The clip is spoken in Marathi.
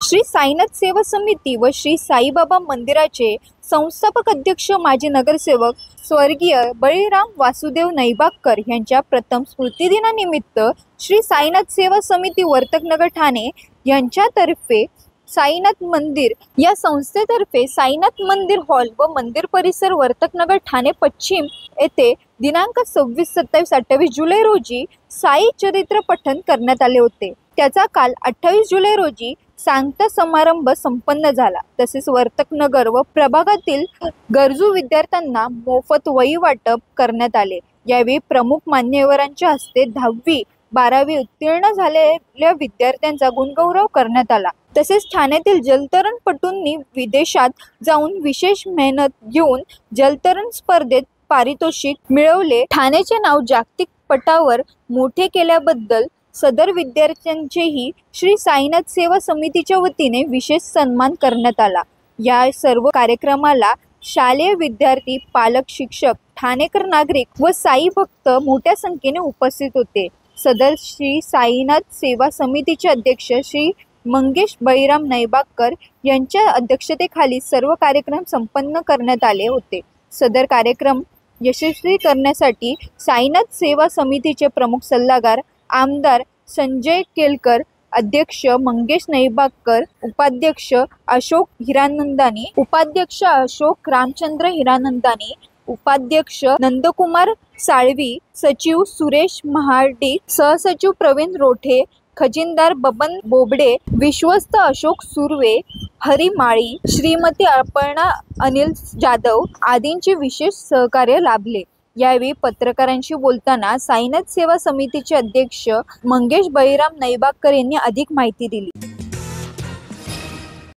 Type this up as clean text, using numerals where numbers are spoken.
श्री साईनाथ सेवा समिती व श्री साईबाबा मंदिराचे संस्थापक अध्यक्ष माजी नगरसेवक स्वर्गीय बळीराम वासुदेव नैबागकर यांच्या प्रथम स्मृतिदिनानिमित्त श्री साईनाथ सेवा समिती वर्तकनगर ठाणे यांच्यातर्फे साईनाथ मंदिर या संस्थेतर्फे साईनाथ मंदिर हॉल व मंदिर परिसर वर्तकनगर ठाणे पश्चिम येथे दिनांक 26, 27, 28 जुलै रोजी साई चरित्र पठण करण्यात आले होते। त्याचा काल 28 जुलै रोजी सांगता समारंभ संपन्न झाला। तसेच वर्तकनगर व प्रभागातील गरजू विद्यार्थ्यांना मोफत वही वाटप करण्यात आले। यावेळी प्रमुख मान्यवरांच्या हस्ते 10वी 12वी उत्तीर्ण झालेल्या विद्यार्थ्यांचा गुणगौरव करण्यात आला। तसेच ठाण्यातील जलतरणपटूंनी विदेशात जाऊन विशेष मेहनत घेऊन जलतरण स्पर्धेत पारितोषिक मिळवले। ठाण्याचे नाव जागतिक पटावर मोठे केल्याबद्दल सदर विद्यार्थ्यांचेही श्री साईनाथ सेवा समितीच्या वतीने विशेष सन्मान करण्यात आला। या सर्व कार्यक्रमाला शालेय विद्यार्थी, पालक, शिक्षक, ठाणेकर नागरिक व साई भक्त मोठ्या संख्येने उपस्थित होते। सदर श्री साईनाथ सेवा समितीचे अध्यक्ष श्री मंगेश बळीराम नैबागकर यांच्या अध्यक्षतेखाली सर्व कार्यक्रम संपन्न करण्यात आले होते। सदर कार्यक्रम यशस्वी करण्यासाठी साईनाथ सेवा समितीचे प्रमुख सल्लागार आमदार संजय केलकर, अध्यक्ष मंगेश नैबागकर, उपाध्यक्ष अशोक हिरानंदानी, उपाध्यक्ष अशोक रामचंद्र हिरानंदानी, उपाध्यक्ष नंदकुमार साळवी, सचिव सुरेश महाडिक, सहसचिव प्रवीण रोठे, खजिनदार बबन बोबडे, विश्वस्त अशोक सुर्वे, हरी माळी, श्रीमती अपर्णा अनिल जाधव आदींचे विशेष सहकार्य लाभले। यावेळी पत्रकारांशी बोलताना साईनाथ सेवा समितीचे अध्यक्ष मंगेश बळीराम नैबागकर यांनी अधिक माहिती दिली।